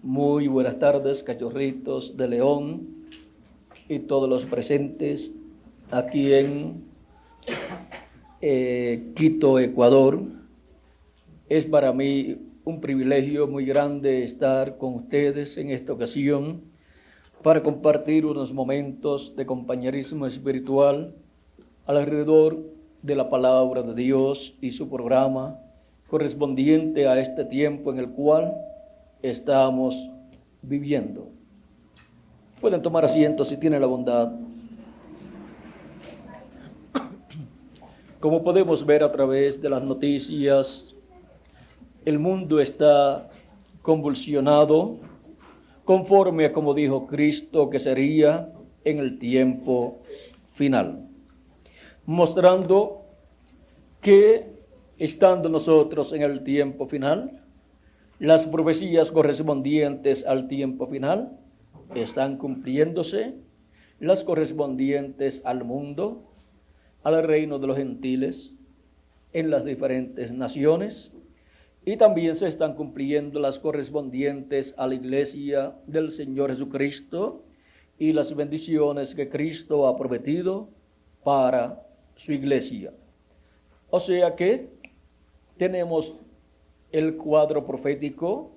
Muy buenas tardes, cachorritos de León y todos los presentes aquí en Quito, Ecuador. Es para mí un privilegio muy grande estar con ustedes en esta ocasión para compartir unos momentos de compañerismo espiritual alrededor de la palabra de Dios y su programa correspondiente a este tiempo en el cual estamos viviendo. Pueden tomar asiento si tienen la bondad. Como podemos ver a través de las noticias, el mundo está convulsionado conforme a como dijo Cristo que sería en el tiempo final, mostrando que estando nosotros en el tiempo final, las profecías correspondientes al tiempo final están cumpliéndose, las correspondientes al mundo, al reino de los gentiles, en las diferentes naciones, y también se están cumpliendo las correspondientes a la iglesia del Señor Jesucristo y las bendiciones que Cristo ha prometido para su iglesia. O sea que tenemos el cuadro profético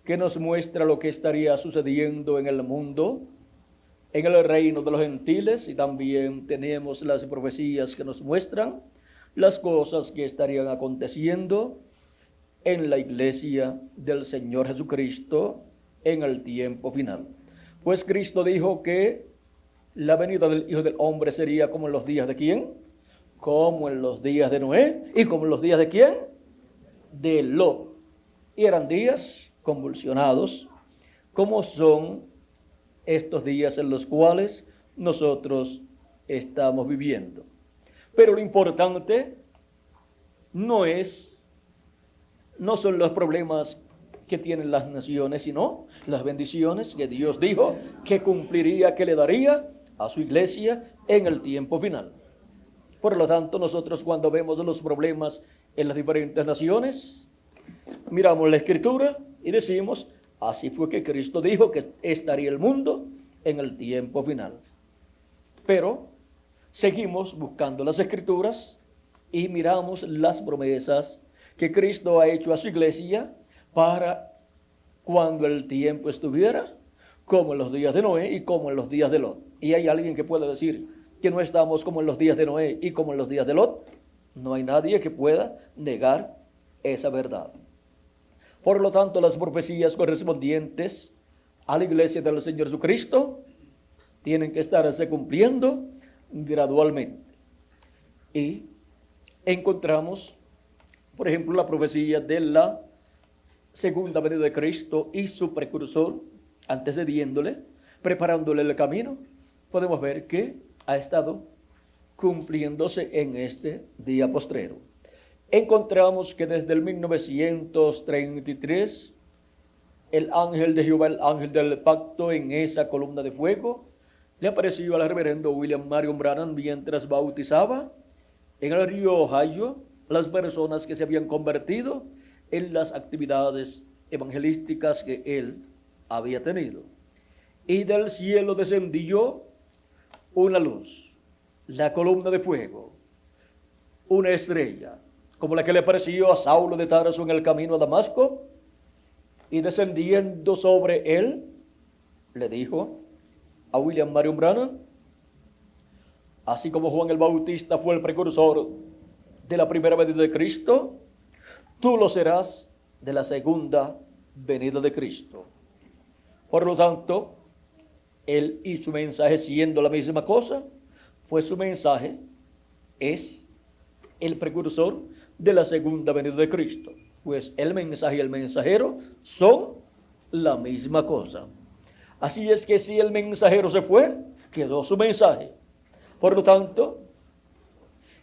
que nos muestra lo que estaría sucediendo en el mundo, en el reino de los gentiles, y también tenemos las profecías que nos muestran las cosas que estarían aconteciendo en la iglesia del Señor Jesucristo en el tiempo final. Pues Cristo dijo que la venida del Hijo del Hombre sería como en los días de ¿quién? Como en los días de Noé. ¿Y como en los días de quién? De Lot. Y eran días convulsionados, como son estos días en los cuales nosotros estamos viviendo. Pero lo importante no son los problemas que tienen las naciones, sino las bendiciones que Dios dijo que cumpliría, que le daría a su iglesia en el tiempo final. Por lo tanto, nosotros cuando vemos los problemas en las diferentes naciones, miramos la Escritura y decimos, así fue que Cristo dijo que estaría el mundo en el tiempo final. Pero seguimos buscando las Escrituras y miramos las promesas que Cristo ha hecho a su iglesia para cuando el tiempo estuviera como en los días de Noé y como en los días de Lot. Y hay alguien que pueda decir que no estamos como en los días de Noé y como en los días de Lot. No hay nadie que pueda negar esa verdad. Por lo tanto, las profecías correspondientes a la iglesia del Señor Jesucristo tienen que estarse cumpliendo gradualmente. Y encontramos, por ejemplo, la profecía de la segunda venida de Cristo y su precursor, antecediéndole, preparándole el camino. Podemos ver que ha estado cumpliéndose en este día postrero. Encontramos que desde el 1933, el ángel de Jehová, el ángel del pacto, en esa columna de fuego, le apareció al reverendo William Marion Branham mientras bautizaba en el río Ohio las personas que se habían convertido en las actividades evangelísticas que él había tenido. Y del cielo descendió una luz, la columna de fuego, una estrella, como la que le apareció a Saulo de Tarso en el camino a Damasco, y descendiendo sobre él, le dijo a William Marion Branham, así como Juan el Bautista fue el precursor de la primera venida de Cristo, tú lo serás de la segunda venida de Cristo. Por lo tanto, él y su mensaje siendo la misma cosa, pues su mensaje es el precursor de la segunda venida de Cristo. Pues el mensaje y el mensajero son la misma cosa. Así es que si el mensajero se fue, quedó su mensaje. Por lo tanto,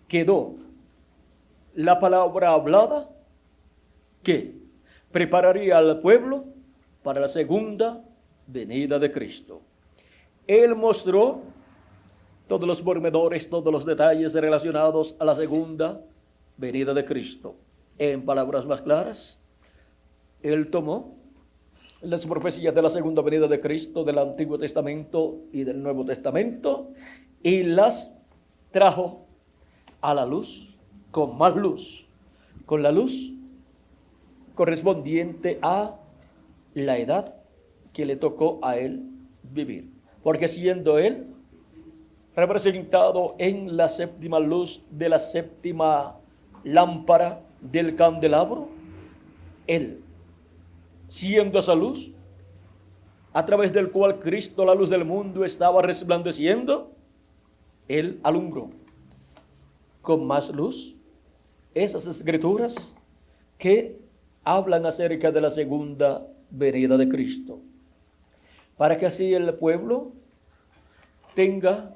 quedó la palabra hablada que prepararía al pueblo para la segunda venida de Cristo. Él mostró todos los pormenores, todos los detalles relacionados a la segunda venida de Cristo. En palabras más claras, él tomó las profecías de la segunda venida de Cristo del Antiguo Testamento y del Nuevo Testamento y las trajo a la luz con más luz, con la luz correspondiente a la edad que le tocó a él vivir. Porque siendo él representado en la séptima luz de la séptima lámpara del candelabro, él, siendo esa luz, a través del cual Cristo, la luz del mundo, estaba resplandeciendo, él alumbró con más luz esas escrituras que hablan acerca de la segunda venida de Cristo, para que así el pueblo tenga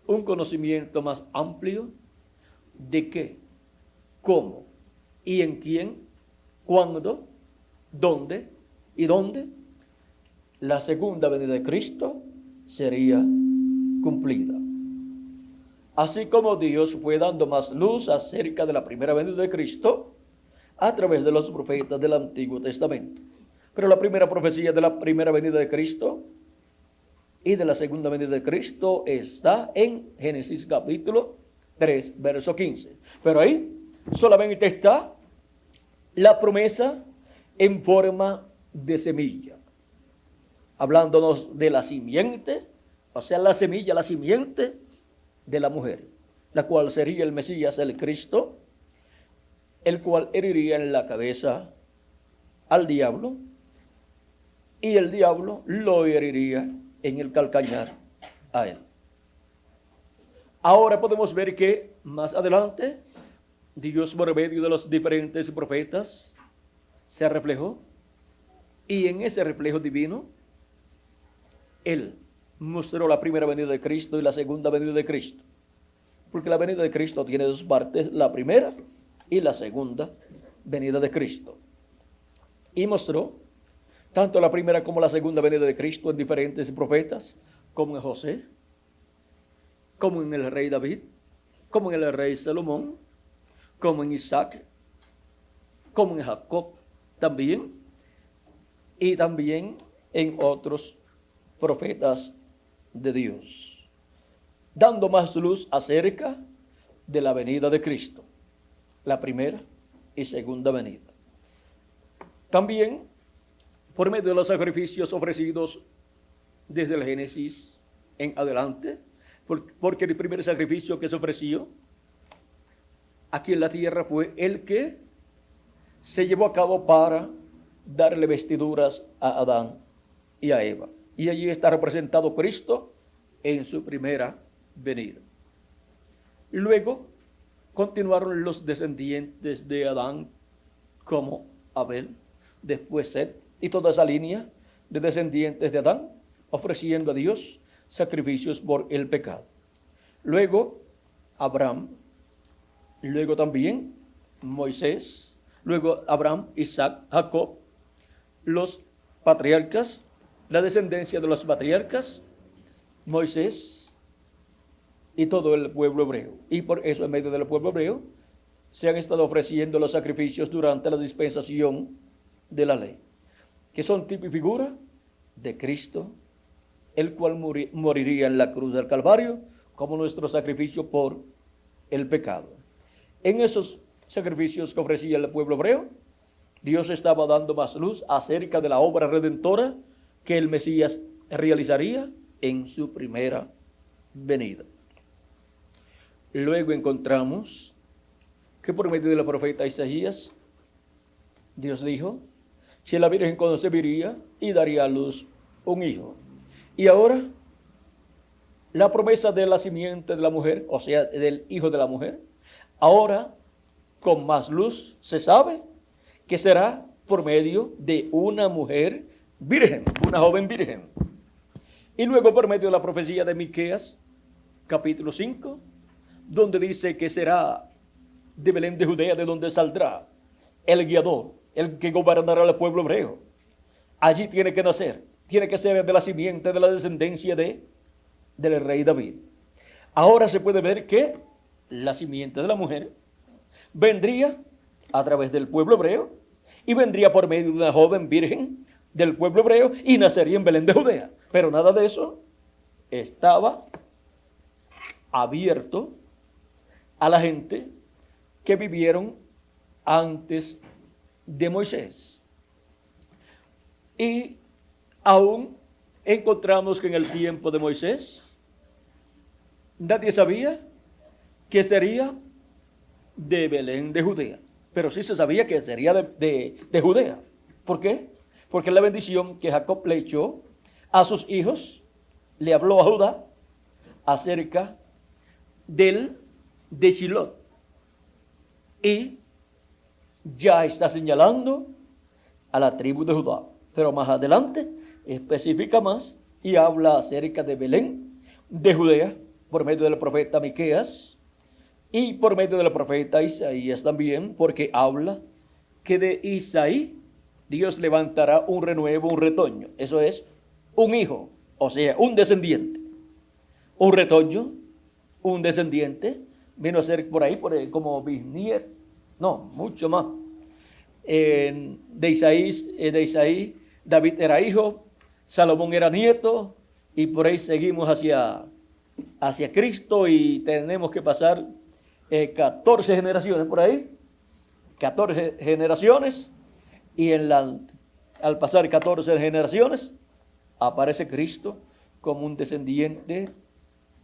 un conocimiento más amplio de qué, cómo y en quién, cuándo, dónde y dónde la segunda venida de Cristo sería cumplida. Así como Dios fue dando más luz acerca de la primera venida de Cristo a través de los profetas del Antiguo Testamento. Pero la primera profecía de la primera venida de Cristo y de la segunda venida de Cristo está en Génesis capítulo 3, verso 15. Pero ahí solamente está la promesa en forma de semilla, hablándonos de la simiente, o sea, la semilla, la simiente de la mujer, la cual sería el Mesías, el Cristo, el cual heriría en la cabeza al diablo, y el diablo lo heriría en el calcañar a él. Ahora podemos ver que más adelante Dios, por medio de los diferentes profetas, se reflejó, y en ese reflejo divino él mostró la primera venida de Cristo y la segunda venida de Cristo, porque la venida de Cristo tiene dos partes, la primera y la segunda venida de Cristo, y mostró tanto la primera como la segunda venida de Cristo en diferentes profetas, como en José, como en el rey David, como en el rey Salomón, como en Isaac, como en Jacob también, y también en otros profetas de Dios, dando más luz acerca de la venida de Cristo, la primera y segunda venida. También por medio de los sacrificios ofrecidos desde el Génesis en adelante, porque el primer sacrificio que se ofreció aquí en la tierra fue el que se llevó a cabo para darle vestiduras a Adán y a Eva. Y allí está representado Cristo en su primera venida. Luego continuaron los descendientes de Adán, como Abel, después Set, y toda esa línea de descendientes de Adán, ofreciendo a Dios sacrificios por el pecado. Luego Abraham, luego también Moisés, luego Abraham, Isaac, Jacob, los patriarcas, la descendencia de los patriarcas, Moisés y todo el pueblo hebreo. Y por eso en medio del pueblo hebreo se han estado ofreciendo los sacrificios durante la dispensación de la ley, que son tipo y figura de Cristo, el cual moriría en la cruz del Calvario como nuestro sacrificio por el pecado. En esos sacrificios que ofrecía el pueblo hebreo, Dios estaba dando más luz acerca de la obra redentora que el Mesías realizaría en su primera venida. Luego encontramos que por medio del profeta Isaías, Dios dijo que la Virgen concebiría y daría a luz un hijo. Y ahora, la promesa de la simiente de la mujer, o sea, del hijo de la mujer, ahora con más luz se sabe que será por medio de una mujer virgen, una joven virgen. Y luego por medio de la profecía de Miqueas, capítulo 5, donde dice que será de Belén de Judea, de donde saldrá el guiador, el que gobernará al pueblo hebreo. Allí tiene que nacer, tiene que ser de la simiente, de la descendencia del rey David. Ahora se puede ver que la simiente de la mujer vendría a través del pueblo hebreo y vendría por medio de una joven virgen del pueblo hebreo y nacería en Belén de Judea. Pero nada de eso estaba abierto a la gente que vivieron antes de Moisés. Y aún encontramos que en el tiempo de Moisés nadie sabía que sería de Belén de Judea, pero sí se sabía que sería de Judea. ¿Por qué? Porque la bendición que Jacob le echó a sus hijos, le habló a Judá acerca de Shiloh, y ya está señalando a la tribu de Judá. Pero más adelante especifica más y habla acerca de Belén de Judea por medio del profeta Miqueas y por medio del profeta Isaías también, porque habla que de Isaí Dios levantará un renuevo, un retoño. Eso es un hijo, o sea, un descendiente. Un retoño, un descendiente, vino a ser por ahí como bisnieto, no, mucho más. De Isaí, David era hijo, Salomón era nieto, y por ahí seguimos hacia Cristo, y tenemos que pasar 14 generaciones por ahí, 14 generaciones, y al pasar 14 generaciones, aparece Cristo como un descendiente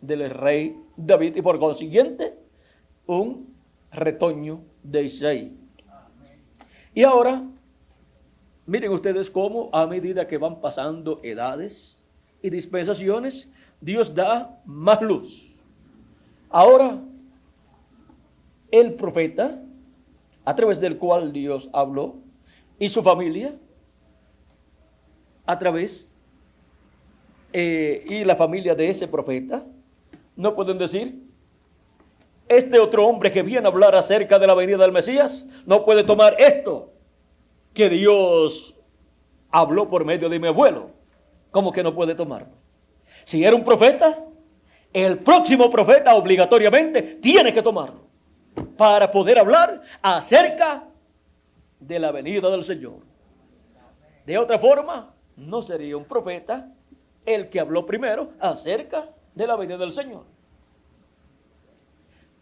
del rey David, y por consiguiente, un retoño de Isaí. Y ahora, miren ustedes cómo a medida que van pasando edades y dispensaciones, Dios da más luz. Ahora, el profeta, a través del cual Dios habló, y su familia, a través, y la familia de ese profeta, no pueden decir, este otro hombre que viene a hablar acerca de la venida del Mesías, no puede tomar esto que Dios habló por medio de mi abuelo. ¿Cómo que no puede tomarlo? Si era un profeta, el próximo profeta obligatoriamente tiene que tomarlo para poder hablar acerca de la venida del Señor. De otra forma, no sería un profeta el que habló primero acerca de la venida del Señor.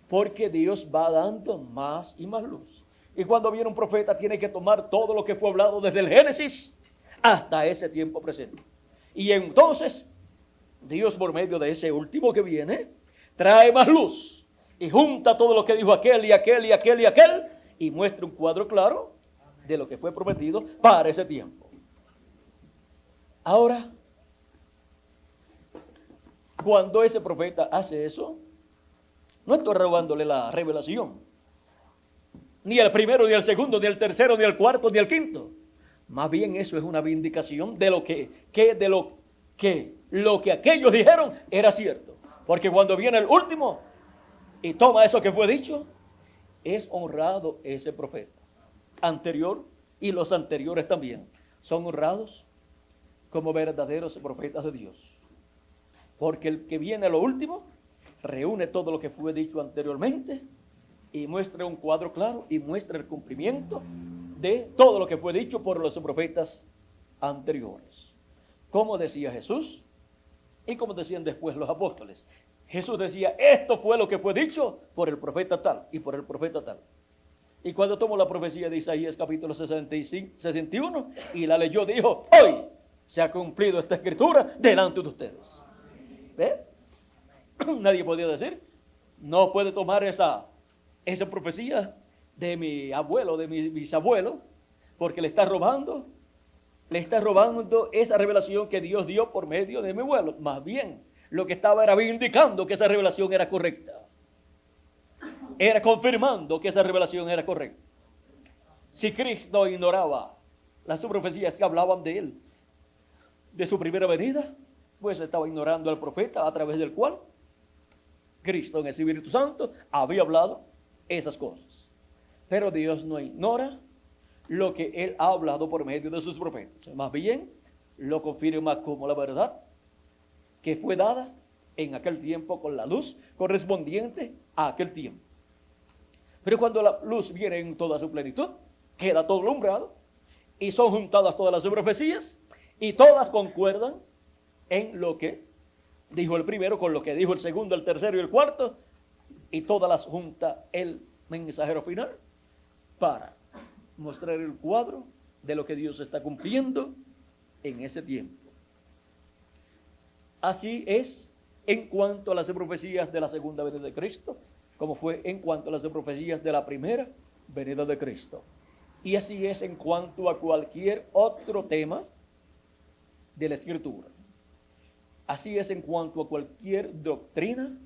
Porque Dios va dando más y más luz. Y cuando viene un profeta, tiene que tomar todo lo que fue hablado desde el Génesis hasta ese tiempo presente. Y entonces, Dios, por medio de ese último que viene, trae más luz y junta todo lo que dijo aquel y aquel y aquel y aquel, y muestra un cuadro claro de lo que fue prometido para ese tiempo. Ahora, cuando ese profeta hace eso, no estoy robándole la revelación, ni el primero, ni el segundo, ni el tercero, ni el cuarto, ni el quinto. Más bien eso es una vindicación de lo que aquellos dijeron era cierto. Porque cuando viene el último y toma eso que fue dicho, es honrado ese profeta anterior, y los anteriores también son honrados como verdaderos profetas de Dios. Porque el que viene a lo último reúne todo lo que fue dicho anteriormente y muestra un cuadro claro y muestra el cumplimiento de todo lo que fue dicho por los profetas anteriores. Como decía Jesús y como decían después los apóstoles. Jesús decía, esto fue lo que fue dicho por el profeta tal y por el profeta tal. Y cuando tomó la profecía de Isaías capítulo 61 y la leyó, dijo, hoy se ha cumplido esta escritura delante de ustedes. ¿Ve? Nadie podía decir, no puede tomar esa profecía de mi abuelo, de mi bisabuelo, porque le está robando esa revelación que Dios dio por medio de mi abuelo. Más bien, lo que estaba era indicando que esa revelación era correcta. Era confirmando que esa revelación era correcta. Si Cristo ignoraba las profecías que hablaban de él, de su primera venida, pues estaba ignorando al profeta a través del cual Cristo en el Espíritu Santo había hablado esas cosas. Pero Dios no ignora lo que Él ha hablado por medio de sus profetas. Más bien, lo confirma como la verdad que fue dada en aquel tiempo con la luz correspondiente a aquel tiempo. Pero cuando la luz viene en toda su plenitud, queda todo alumbrado y son juntadas todas las profecías y todas concuerdan en lo que dijo el primero con lo que dijo el segundo, el tercero y el cuarto, y todas las junta el mensajero final para mostrar el cuadro de lo que Dios está cumpliendo en ese tiempo. Así es en cuanto a las profecías de la segunda venida de Cristo, como fue en cuanto a las profecías de la primera venida de Cristo. Y así es en cuanto a cualquier otro tema de la Escritura. Así es en cuanto a cualquier doctrina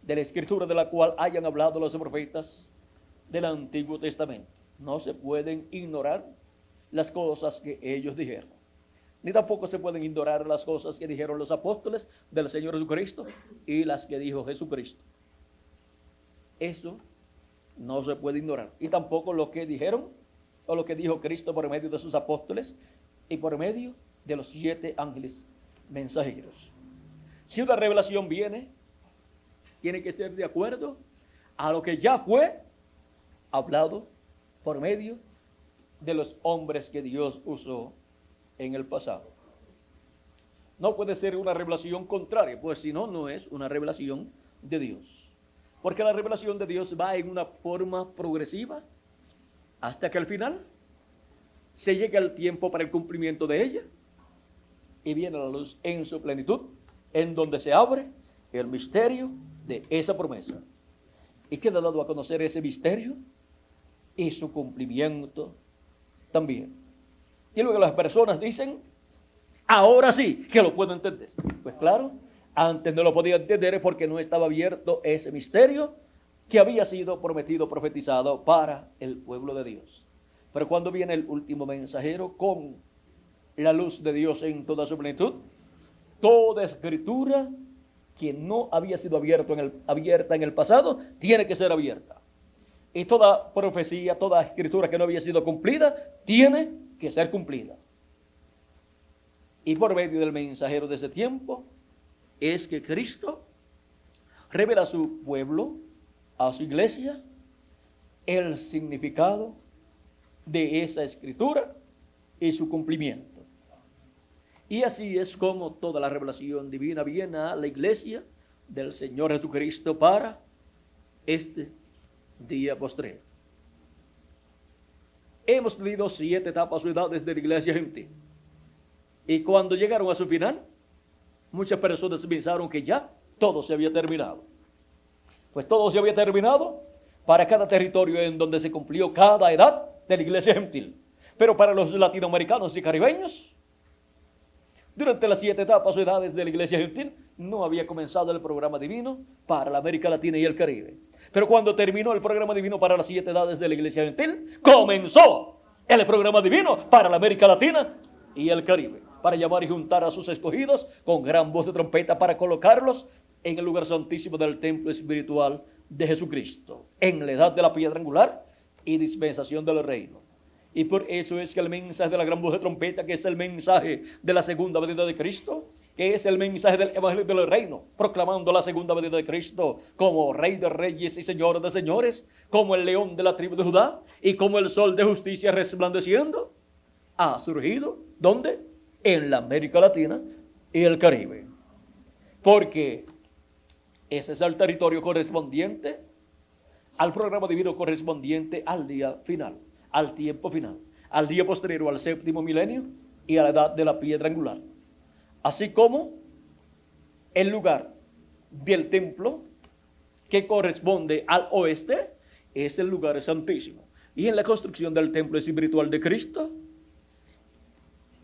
de la Escritura de la cual hayan hablado los profetas del Antiguo Testamento. No se pueden ignorar las cosas que ellos dijeron. Ni tampoco se pueden ignorar las cosas que dijeron los apóstoles del Señor Jesucristo y las que dijo Jesucristo. Eso no se puede ignorar. Y tampoco lo que dijeron o lo que dijo Cristo por medio de sus apóstoles y por medio de los 7 ángeles mensajeros. Si una revelación viene, tiene que ser de acuerdo a lo que ya fue hablado por medio de los hombres que Dios usó en el pasado. No puede ser una revelación contraria, pues si no, no es una revelación de Dios. Porque la revelación de Dios va en una forma progresiva hasta que al final se llega el tiempo para el cumplimiento de ella y viene la luz en su plenitud, en donde se abre el misterio de esa promesa. Y queda dado a conocer ese misterio y su cumplimiento también. Y luego las personas dicen, ahora sí que lo puedo entender. Pues claro, antes no lo podía entender porque no estaba abierto ese misterio que había sido prometido, profetizado para el pueblo de Dios. Pero cuando viene el último mensajero con la luz de Dios en toda su plenitud, toda escritura que no había sido abierta en el pasado, tiene que ser abierta. Y toda profecía, toda escritura que no había sido cumplida, tiene que ser cumplida. Y por medio del mensajero de ese tiempo, es que Cristo revela a su pueblo, a su iglesia, el significado de esa escritura y su cumplimiento. Y así es como toda la revelación divina viene a la iglesia del Señor Jesucristo para este día postrero. Hemos tenido 7 etapas o edades de la iglesia gentil. Y cuando llegaron a su final, muchas personas pensaron que ya todo se había terminado. Pues todo se había terminado para cada territorio en donde se cumplió cada edad de la iglesia gentil. Pero para los latinoamericanos y caribeños, durante las 7 etapas o edades de la iglesia gentil, no había comenzado el programa divino para la América Latina y el Caribe. Pero cuando terminó el programa divino para las 7 edades de la iglesia gentil, comenzó el programa divino para la América Latina y el Caribe, para llamar y juntar a sus escogidos con gran voz de trompeta para colocarlos en el lugar santísimo del templo espiritual de Jesucristo, en la edad de la piedra angular y dispensación del reino. Y por eso es que el mensaje de la gran voz de trompeta, que es el mensaje de la segunda venida de Cristo, que es el mensaje del evangelio del reino, proclamando la segunda venida de Cristo como Rey de reyes y Señor de señores, como el león de la tribu de Judá y como el sol de justicia resplandeciendo, ha surgido, ¿dónde? En la América Latina y el Caribe. Porque ese es el territorio correspondiente al programa divino correspondiente al día final, al tiempo final, al día posterior al 7º milenio y a la edad de la piedra angular. Así como el lugar del templo que corresponde al oeste es el lugar santísimo. Y en la construcción del templo espiritual de Cristo,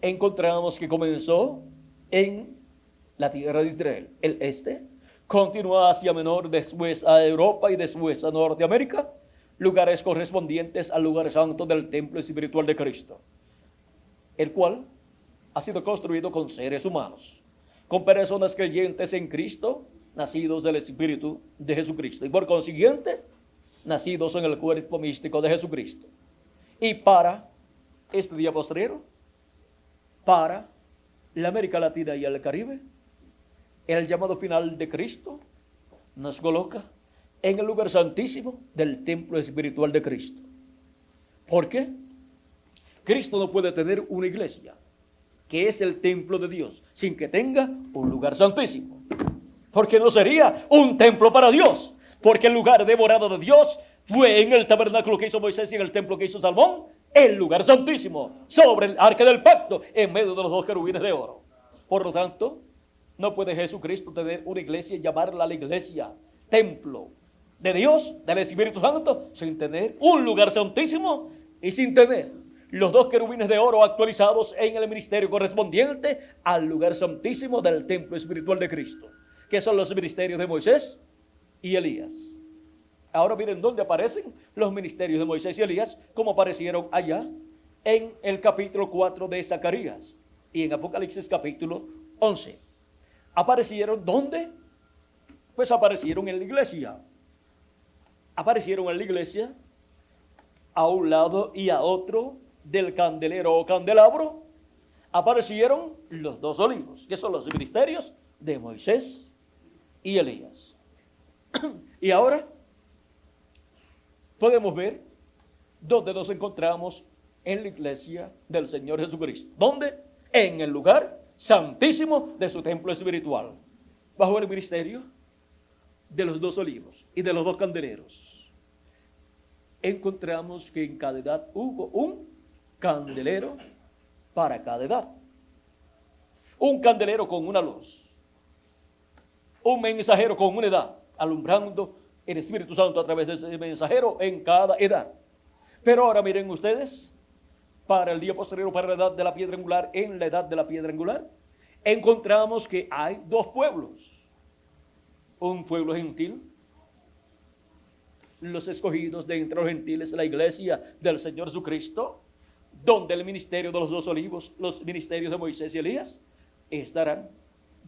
encontramos que comenzó en la tierra de Israel, el este, continuó a Asia Menor, después a Europa y después a Norteamérica, lugares correspondientes al lugar santo del templo espiritual de Cristo, el cual ha sido construido con seres humanos, con personas creyentes en Cristo, nacidos del Espíritu de Jesucristo, y por consiguiente, nacidos en el cuerpo místico de Jesucristo. Y para este día postrero, para la América Latina y el Caribe, el llamado final de Cristo nos coloca en el lugar santísimo del templo espiritual de Cristo. ¿Por qué? Cristo no puede tener una iglesia, que es el templo de Dios, sin que tenga un lugar santísimo. Porque no sería un templo para Dios, porque el lugar de morada de Dios fue en el tabernáculo que hizo Moisés y en el templo que hizo Salomón, el lugar santísimo, sobre el arca del pacto, en medio de los dos querubines de oro. Por lo tanto, no puede Jesucristo tener una iglesia y llamarla la iglesia, templo de Dios, del Espíritu Santo, sin tener un lugar santísimo y sin tener los dos querubines de oro actualizados en el ministerio correspondiente al lugar santísimo del templo espiritual de Cristo, que son los ministerios de Moisés y Elías. Ahora miren dónde aparecen los ministerios de Moisés y Elías, como aparecieron allá en el capítulo 4 de Zacarías y en Apocalipsis capítulo 11. ¿Aparecieron dónde? Pues aparecieron en la iglesia. Aparecieron en la iglesia a un lado y a otro del candelero o candelabro. Aparecieron los dos olivos, que son los ministerios de Moisés y Elías. Y ahora podemos ver dónde nos encontramos en la iglesia del Señor Jesucristo. ¿Dónde? En el lugar santísimo de su templo espiritual, bajo el ministerio de los dos olivos y de los dos candeleros. Encontramos que en cada edad hubo un candelero para cada edad. Un candelero con una luz. Un mensajero con una edad, alumbrando el Espíritu Santo a través de ese mensajero en cada edad. Pero ahora miren ustedes, para el día posterior, para la edad de la piedra angular, en la edad de la piedra angular, encontramos que hay dos pueblos. Un pueblo gentil, los escogidos de entre los gentiles, la iglesia del Señor Jesucristo, donde el ministerio de los dos olivos, los ministerios de Moisés y Elías, estarán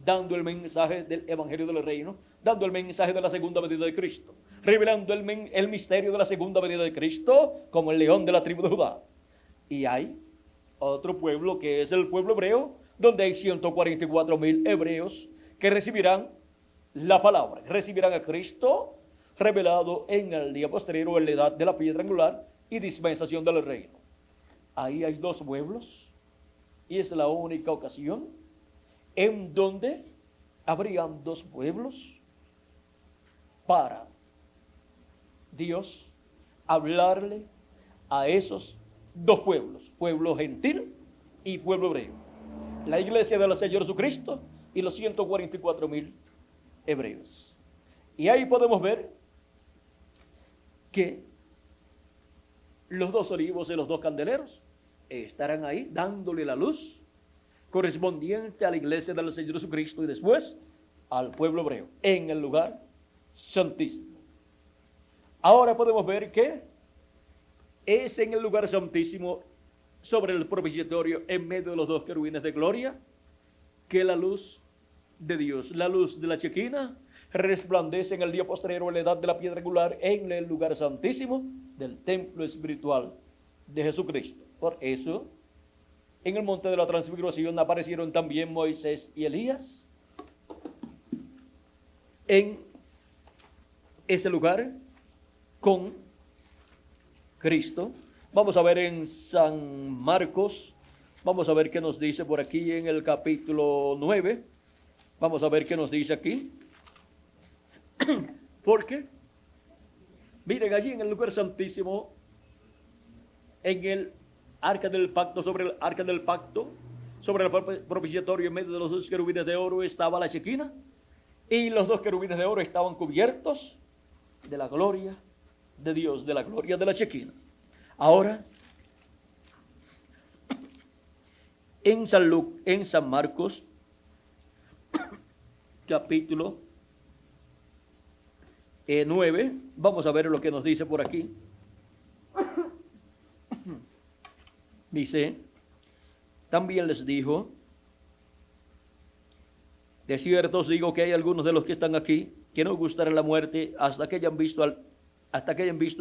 dando el mensaje del evangelio del reino, dando el mensaje de la segunda venida de Cristo, revelando el misterio de la segunda venida de Cristo como el león de la tribu de Judá. Y hay otro pueblo que es el pueblo hebreo, donde hay 144,000 hebreos que recibirán la palabra, recibirán a Cristo revelado en el día posterior, en la edad de la piedra angular y dispensación del reino. Ahí hay dos pueblos y es la única ocasión en donde habrían dos pueblos para Dios hablarle a esos dos pueblos, pueblo gentil y pueblo hebreo. La iglesia del Señor Jesucristo y los 144,000 hebreos. Y ahí podemos ver que los dos olivos y los dos candeleros estarán ahí dándole la luz correspondiente a la iglesia del Señor Jesucristo y después al pueblo hebreo en el lugar santísimo. Ahora podemos ver que es en el lugar santísimo, sobre el propiciatorio, en medio de los dos querubines de gloria, que la luz de Dios, la luz de la Chequina, resplandece en el día posterior, en la edad de la piedra angular, en el lugar santísimo del templo espiritual de Jesucristo. Por eso, en el monte de la transfiguración aparecieron también Moisés y Elías en ese lugar con Cristo. Vamos a ver en San Marcos, vamos a ver qué nos dice por aquí en el capítulo 9. Vamos a ver qué nos dice aquí. Porque, miren, allí en el lugar santísimo, en el arca del pacto, sobre el arca del pacto, sobre el propiciatorio, en medio de los dos querubines de oro estaba la Chequina, y los dos querubines de oro estaban cubiertos de la gloria de Dios, de la gloria de la Chequina. Ahora, en San Marcos, capítulo 9, vamos a ver lo que nos dice por aquí. Dice, también les dijo, de cierto os digo que hay algunos de los que están aquí que no gustarán la muerte hasta que hayan visto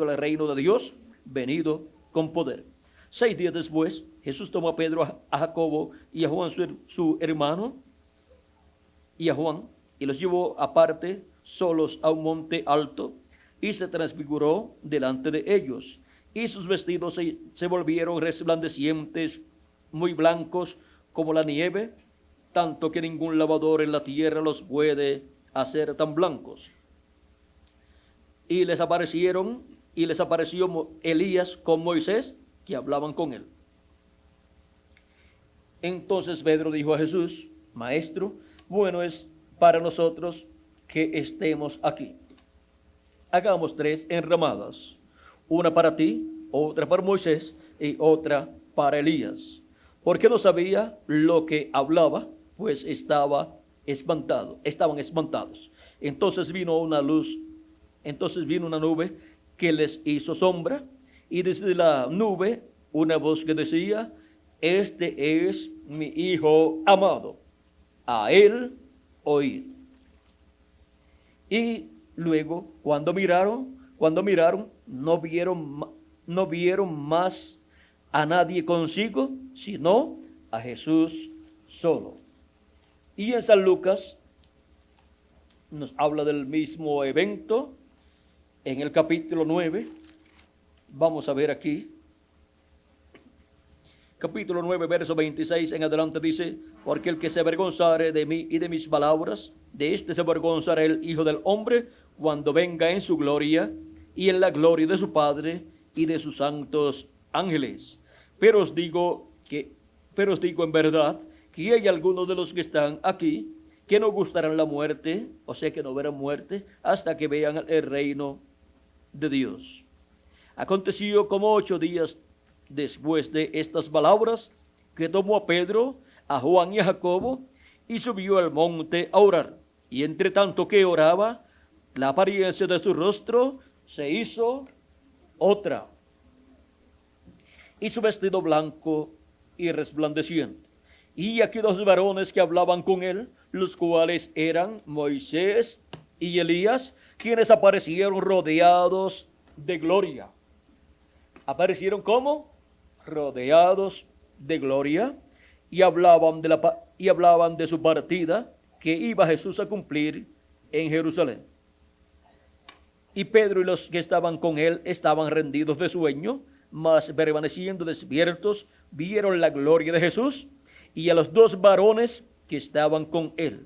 el reino de Dios venido con poder. 6 días después, Jesús tomó a Pedro, a Jacobo y a Juan, su hermano, y a Juan, y los llevó aparte, solos, a un monte alto, y se transfiguró delante de ellos. y sus vestidos se volvieron resplandecientes, muy blancos como la nieve, tanto que ningún lavador en la tierra los puede hacer tan blancos. Y les apareció Elías con Moisés, que hablaban con él. Entonces Pedro dijo a Jesús: Maestro, bueno es para nosotros que estemos aquí. Hagamos 3 enramadas, una para ti, otra para Moisés y otra para Elías. Porque no sabía lo que hablaba, pues estaban espantados. Entonces vino una nube que les hizo sombra, y desde la nube una voz que decía: Este es mi Hijo amado, a él oíd. Y luego, cuando miraron, no vieron más a nadie consigo, sino a Jesús solo. Y en San Lucas nos habla del mismo evento en el capítulo 9. Vamos a ver aquí. Capítulo 9, verso 26 en adelante dice: Porque el que se avergonzare de mí y de mis palabras, de este se avergonzará el Hijo del Hombre cuando venga en su gloria y en la gloria de su Padre y de sus santos ángeles. Pero os digo en verdad que hay algunos de los que están aquí que no gustarán la muerte, o sea que no verán muerte, hasta que vean el reino de Dios. Aconteció como 8 días después de estas palabras, que tomó a Pedro, a Juan y a Jacobo, y subió al monte a orar. Y entre tanto que oraba, la apariencia de su rostro se hizo otra, y su vestido blanco y resplandeciente. Y aquí 2 varones que hablaban con él, los cuales eran Moisés y Elías, quienes aparecieron rodeados de gloria. ¿Aparecieron cómo? Rodeados de gloria, y hablaban de su partida que iba Jesús a cumplir en Jerusalén. Y Pedro y los que estaban con él estaban rendidos de sueño, mas permaneciendo despiertos, vieron la gloria de Jesús y a los 2 varones que estaban con él.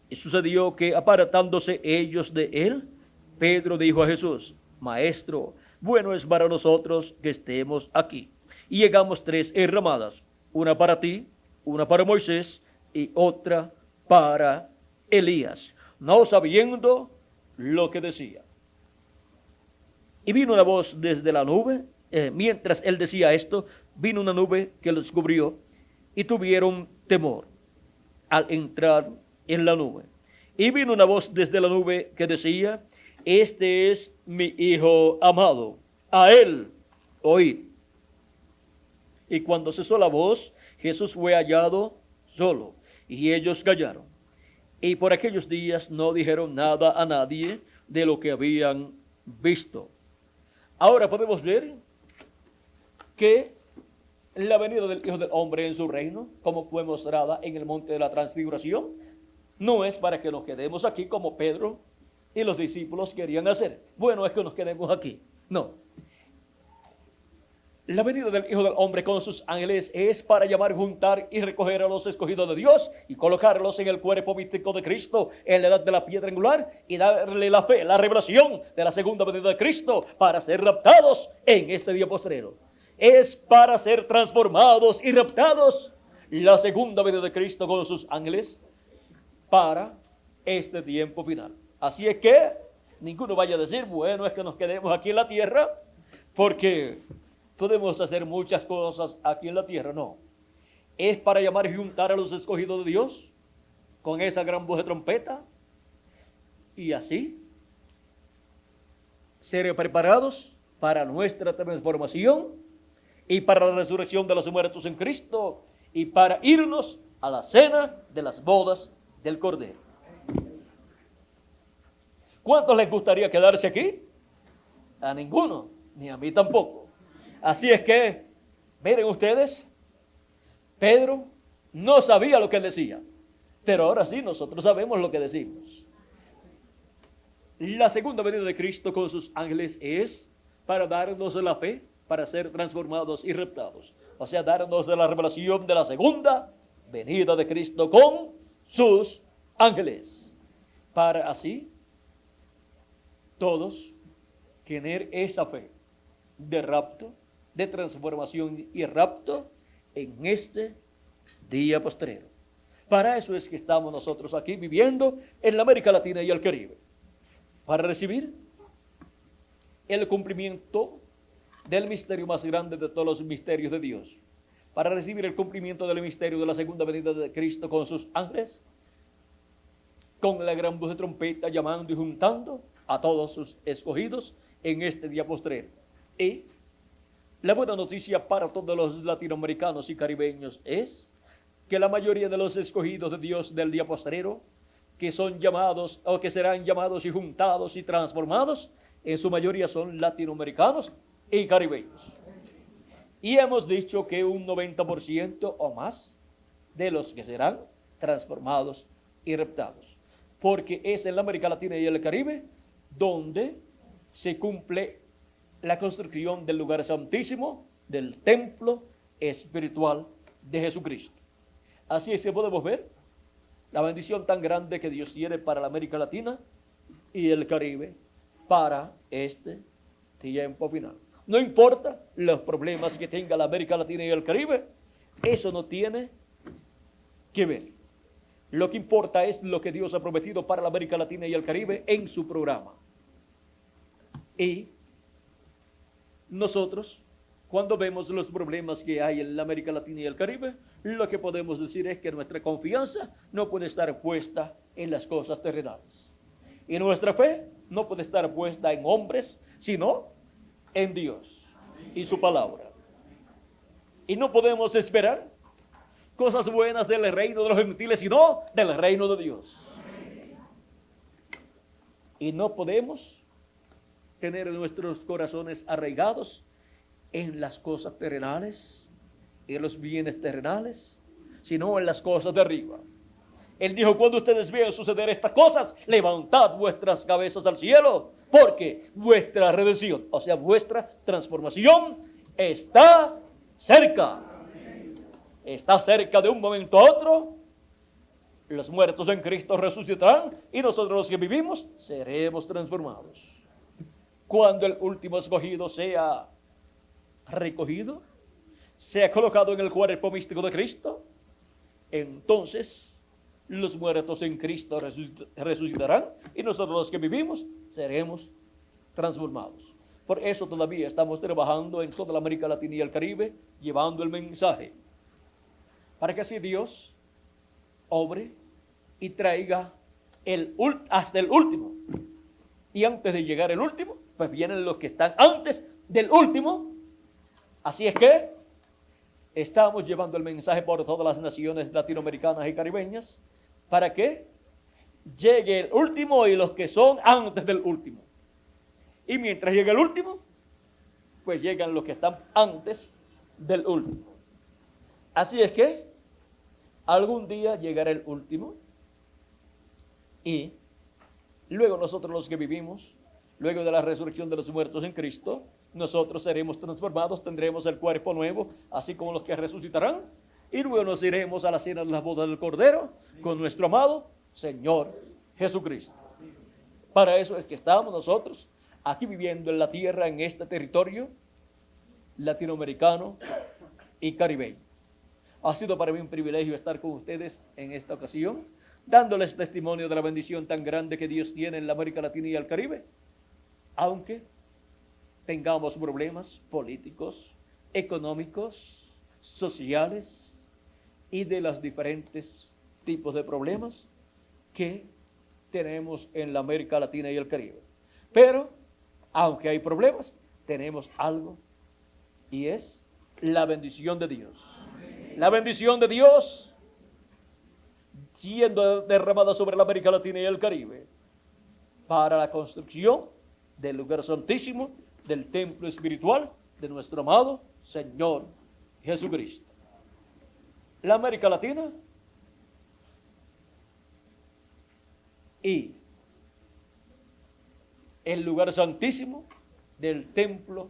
Y sucedió que, apartándose ellos de él, Pedro dijo a Jesús: Maestro, bueno es para nosotros que estemos aquí. Y llegamos 3 enramadas, una para ti, una para Moisés y otra para Elías, no sabiendo lo que decía. Y vino una voz desde la nube. Mientras él decía esto, vino una nube que los cubrió, y tuvieron temor al entrar en la nube. Y vino una voz desde la nube que decía: Este es mi Hijo amado, a él oíd. Y cuando cesó la voz, Jesús fue hallado solo, y ellos callaron. Y por aquellos días no dijeron nada a nadie de lo que habían visto. Ahora podemos ver que la venida del Hijo del Hombre en su reino, como fue mostrada en el monte de la transfiguración, no es para que nos quedemos aquí como Pedro y los discípulos querían hacer. Bueno, es que nos quedemos aquí. No. La venida del Hijo del Hombre con sus ángeles es para llamar, juntar y recoger a los escogidos de Dios y colocarlos en el cuerpo místico de Cristo en la edad de la piedra angular, y darle la fe, la revelación de la segunda venida de Cristo para ser raptados en este día postrero. Es para ser transformados y raptados la segunda venida de Cristo con sus ángeles para este tiempo final. Así es que ninguno vaya a decir: bueno, es que nos quedemos aquí en la tierra porque podemos hacer muchas cosas aquí en la tierra. No, es para llamar y juntar a los escogidos de Dios con esa gran voz de trompeta, y así ser preparados para nuestra transformación y para la resurrección de los muertos en Cristo, y para irnos a la cena de las bodas del Cordero. ¿Cuántos les gustaría quedarse aquí? A ninguno, ni a mí tampoco. Así es que, miren ustedes, Pedro no sabía lo que decía, pero ahora sí nosotros sabemos lo que decimos. La segunda venida de Cristo con sus ángeles es para darnos la fe, para ser transformados y raptados. O sea, darnos de la revelación de la segunda venida de Cristo con sus ángeles. Para así todos tener esa fe de rapto, de transformación y rapto en este día postrero. Para eso es que estamos nosotros aquí viviendo en la América Latina y el Caribe. Para recibir el cumplimiento del misterio más grande de todos los misterios de Dios. Para recibir el cumplimiento del misterio de la segunda venida de Cristo con sus ángeles, con la gran voz de trompeta llamando y juntando a todos sus escogidos en este día postrero. Y la buena noticia para todos los latinoamericanos y caribeños es que la mayoría de los escogidos de Dios del día postrero, que son llamados o que serán llamados y juntados y transformados, en su mayoría son latinoamericanos y caribeños. Y hemos dicho que un 90% o más de los que serán transformados y raptados, porque es en la América Latina y el Caribe donde se cumple la construcción del lugar santísimo, del templo espiritual de Jesucristo. Así es que podemos ver la bendición tan grande que Dios tiene para la América Latina y el Caribe para este tiempo final. No importa los problemas que tenga la América Latina y el Caribe, eso no tiene que ver. Lo que importa es lo que Dios ha prometido para la América Latina y el Caribe en su programa. Y nosotros, cuando vemos los problemas que hay en la América Latina y el Caribe, lo que podemos decir es que nuestra confianza no puede estar puesta en las cosas terrenales. Y nuestra fe no puede estar puesta en hombres, sino en Dios y su palabra. Y no podemos esperar cosas buenas del reino de los gentiles, sino del reino de Dios. Y no podemos tener nuestros corazones arraigados en las cosas terrenales, en los bienes terrenales, sino en las cosas de arriba. Él dijo, cuando ustedes vean suceder estas cosas, levantad vuestras cabezas al cielo, porque vuestra redención, o sea, vuestra transformación, está cerca. Está cerca. De un momento a otro, los muertos en Cristo resucitarán y nosotros los que vivimos seremos transformados. Cuando el último escogido sea recogido, sea colocado en el cuerpo místico de Cristo, entonces los muertos en Cristo resucitarán y nosotros los que vivimos seremos transformados. Por eso todavía estamos trabajando en toda la América Latina y el Caribe, llevando el mensaje, para que así Dios obre y traiga hasta el último. Y antes de llegar el último, pues vienen los que están antes del último. Así es que estamos llevando el mensaje por todas las naciones latinoamericanas y caribeñas, para que llegue el último y los que son antes del último. Y mientras llegue el último, pues llegan los que están antes del último. Así es que algún día llegará el último y luego nosotros los que vivimos, luego de la resurrección de los muertos en Cristo, nosotros seremos transformados, tendremos el cuerpo nuevo, así como los que resucitarán, y luego nos iremos a la cena de las bodas del Cordero con nuestro amado Señor Jesucristo. Para eso es que estamos nosotros aquí viviendo en la tierra, en este territorio latinoamericano y caribeño. Ha sido para mí un privilegio estar con ustedes en esta ocasión, dándoles testimonio de la bendición tan grande que Dios tiene en la América Latina y el Caribe, aunque tengamos problemas políticos, económicos, sociales y de los diferentes tipos de problemas que tenemos en la América Latina y el Caribe. Pero, aunque hay problemas, tenemos algo, y es la bendición de Dios. La bendición de Dios siendo derramada sobre la América Latina y el Caribe para la construcción del lugar santísimo, del templo espiritual de nuestro amado Señor Jesucristo. La América Latina y el lugar santísimo del templo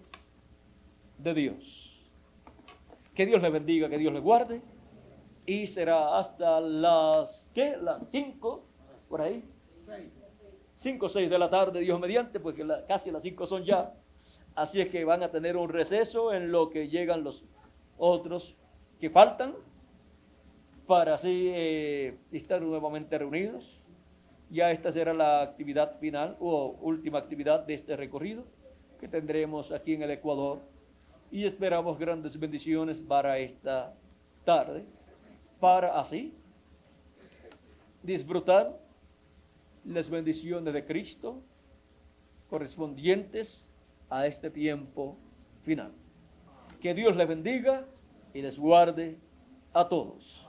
de Dios. Que Dios les bendiga, que Dios les guarde. Y será hasta las, ¿qué? Las 5, por ahí. 5 o 6 de la tarde, Dios mediante, porque casi las 5 son ya. Así es que van a tener un receso en lo que llegan los otros que faltan, para así estar nuevamente reunidos. Ya esta será la actividad final o última actividad de este recorrido que tendremos aquí en el Ecuador, y esperamos grandes bendiciones para esta tarde, para así disfrutar las bendiciones de Cristo correspondientes a este tiempo final. Que Dios les bendiga y les guarde a todos.